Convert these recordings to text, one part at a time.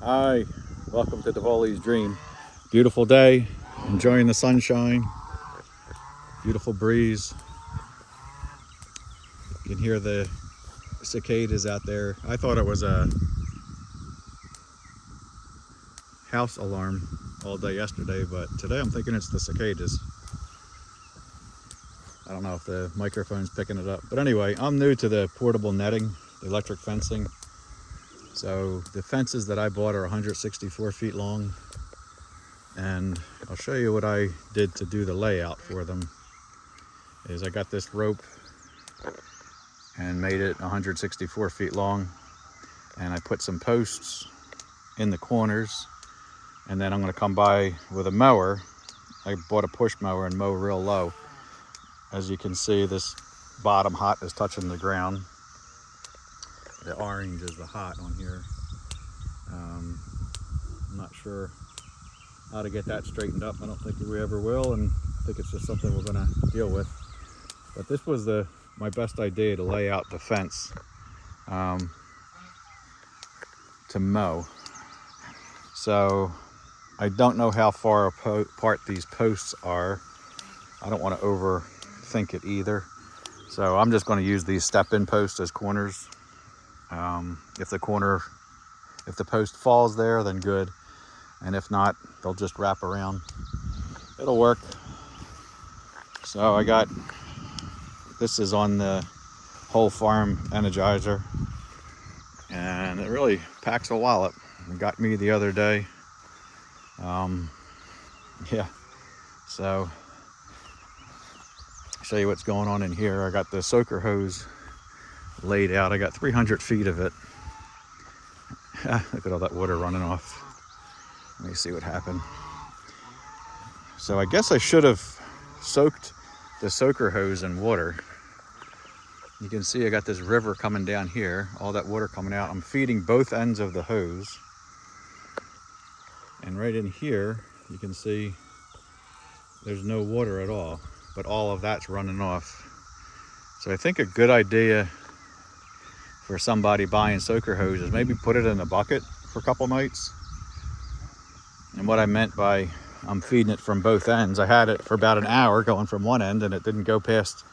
Hi, welcome to Davoli's Dream. Beautiful day, enjoying the sunshine, beautiful breeze. You can hear the cicadas out there. I thought it was a house alarm all day yesterday, but today I'm thinking it's the cicadas. I don't know if the microphone's picking it up. But anyway, I'm new to the portable netting, the electric fencing. So the fences that I bought are 164 feet long. And I'll show you what I did to do the layout for them. Is I got this rope and made it 164 feet long. And I put some posts in the corners. And then I'm going to come by with a mower. I bought a push mower and mow real low. As you can see, this bottom hot is touching the ground. The orange is the hot on here. I'm not sure how to get that straightened up. I don't think we ever will, and I think it's just something we're going to deal with. But this was my best idea to lay out the fence to mow. So I don't know how far apart these posts are. I don't want to overthink it either. So I'm just going to use these step-in posts as corners. If the post falls there, then good. And if not, they'll just wrap around. It'll work. So this is on the whole farm Energizer. And it really packs a wallop. It got me the other day. Yeah, so I'll show you what's going on in here. I got the soaker hose laid out. I got 300 feet of it. Look at all that water running off. Let me see what happened. So I guess I should have soaked the soaker hose in water. You can see I got this river coming down here, all that water coming out. I'm feeding both ends of the hose. And right in here, you can see there's no water at all, but all of that's running off. So I think a good idea for somebody buying soaker hoses, maybe put it in a bucket for a couple nights. And what I meant by I'm feeding it from both ends, I had it for about an hour going from one end, and it didn't go past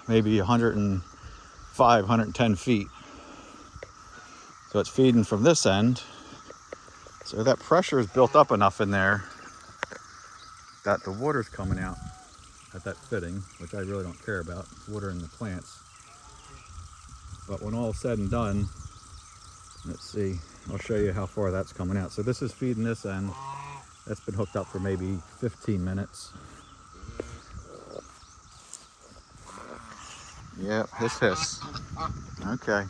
maybe 105, 110 feet. So it's feeding from this end. So that pressure is built up enough in there that the water's coming out at that fitting, which I really don't care about. It's watering the plants. But when all is said and done, let's see, I'll show you how far that's coming out. So this is feeding this end. That's been hooked up for maybe 15 minutes. Yep, hiss. Okay.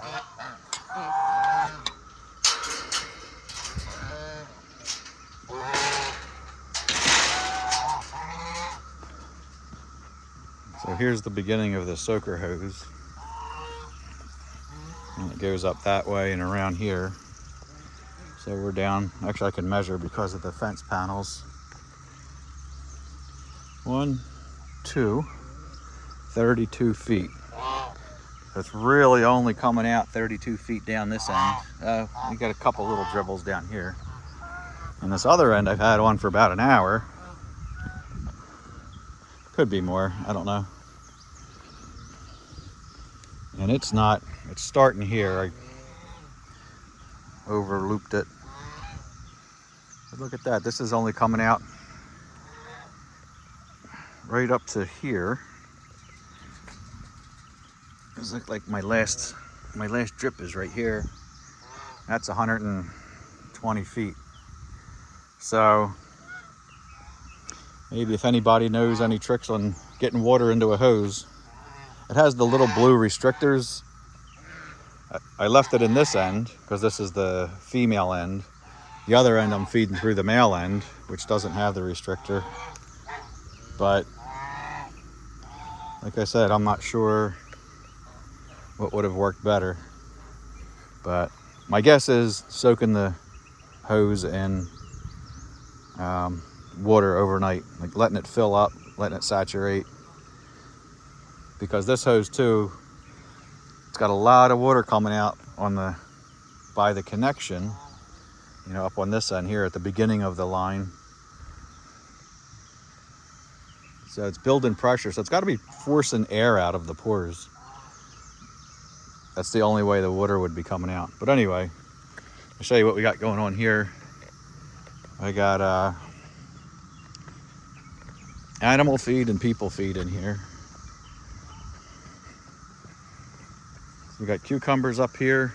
So here's the beginning of the soaker hose. And it goes up that way and around here. So we're down, actually I can measure because of the fence panels. 1, 2, 32 feet. So it's really only coming out 32 feet down this end. We got a couple little dribbles down here. And this other end I've had on for about an hour. Could be more, I don't know. And it's starting here. I over looped it. But look at that, this is only coming out right up to here. It's like my last drip is right here. That's 120 feet. So maybe if anybody knows any tricks on getting water into a hose. It has the little blue restrictors. I left it in this end because this is the female end. The other end I'm feeding through the male end, which doesn't have the restrictor. But like I said, I'm not sure what would have worked better. But my guess is soaking the hose in water overnight, like letting it fill up, letting it saturate. Because this hose too, it's got a lot of water coming out on the by the connection, you know, up on this end here at the beginning of the line. So it's building pressure. So it's got to be forcing air out of the pores. That's the only way the water would be coming out. But anyway, I'll show you what we got going on here. I got animal feed and people feed in here. We got cucumbers up here.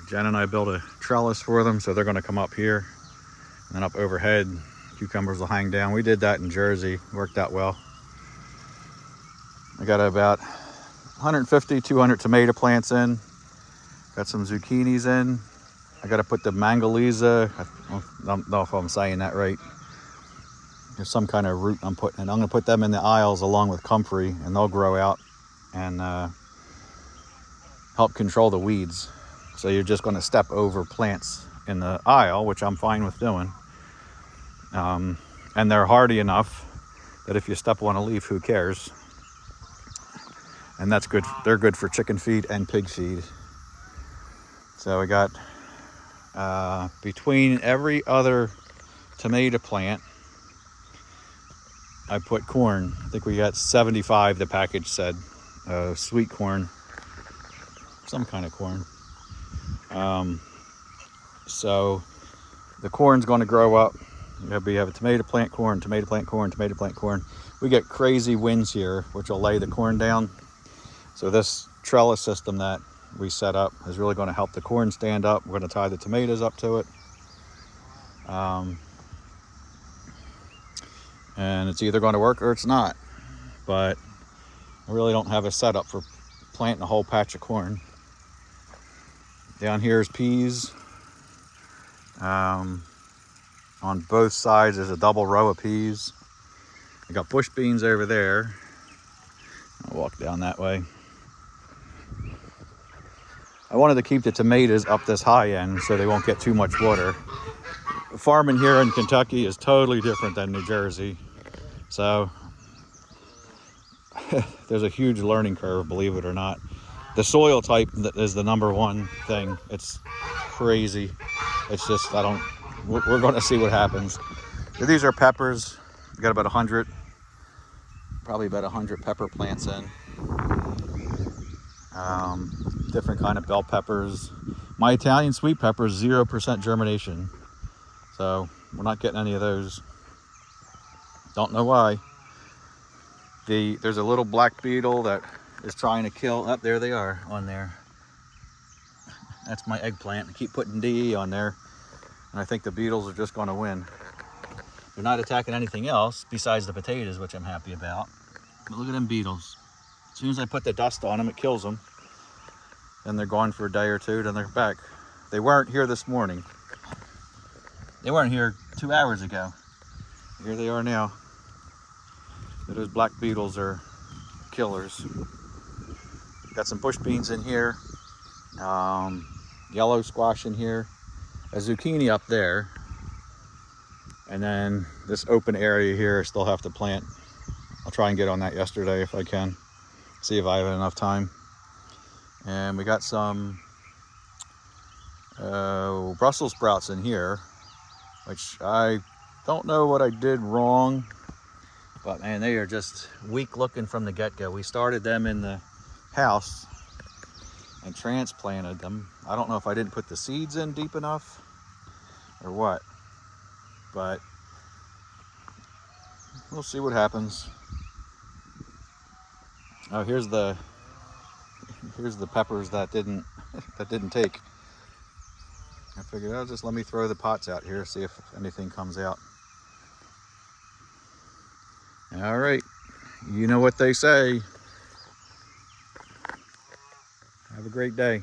Jen and I built a trellis for them, so they're going to come up here. And then up overhead, cucumbers will hang down. We did that in Jersey. Worked out well. I got about 150, 200 tomato plants in. Got some zucchinis in. I got to put the mangaliza. I don't know if I'm saying that right. There's some kind of root I'm putting in. I'm going to put them in the aisles along with comfrey, and they'll grow out and help control the weeds. So you're just going to step over plants in the aisle, which I'm fine with doing. And they're hardy enough that if you step on a leaf, who cares? And that's good. They're good for chicken feed and pig feed. So we got between every other tomato plant, I put corn. I think we got 75, the package said. Sweet corn. Some kind of corn. So the corn's going to grow up. We have a tomato plant corn, tomato plant corn, tomato plant corn. We get crazy winds here, which will lay the corn down. So this trellis system that we set up is really going to help the corn stand up. We're going to tie the tomatoes up to it. And it's either going to work or it's not. But I really don't have a setup for planting a whole patch of corn. Down here is peas. On both sides there's a double row of peas. I got bush beans over there. I'll walk down that way. I wanted to keep the tomatoes up this high end so they won't get too much water. Farming here in Kentucky is totally different than New Jersey. So there's a huge learning curve, believe it or not. The soil type is the number one thing. It's crazy. It's just, we're going to see what happens. These are peppers. We got about 100, probably about 100 pepper plants in. Different kind of bell peppers. My Italian sweet peppers, 0% germination. So we're not getting any of those. Don't know why. There's a little black beetle that is trying to kill, there they are on there. That's my eggplant. I keep putting DE on there, and I think the beetles are just going to win. They're not attacking anything else besides the potatoes, which I'm happy about. But look at them beetles. As soon as I put the dust on them, it kills them. Then they're gone for a day or two, then they're back. They weren't here this morning. They weren't here 2 hours ago. Here they are now. Those black beetles are killers. Got some bush beans in here. Yellow squash in here. A zucchini up there. And then this open area here I still have to plant. I'll try and get on that yesterday if I can. See if I have enough time. And we got some Brussels sprouts in here, which I don't know what I did wrong, but man, they are just weak looking from the get-go. We started them in the house and transplanted them. I don't know if I didn't put the seeds in deep enough or what, but we'll see what happens. Oh, here's the peppers that didn't take. I figured, oh, just let me throw the pots out here, see if anything comes out. All right, you know what they say. Have a great day.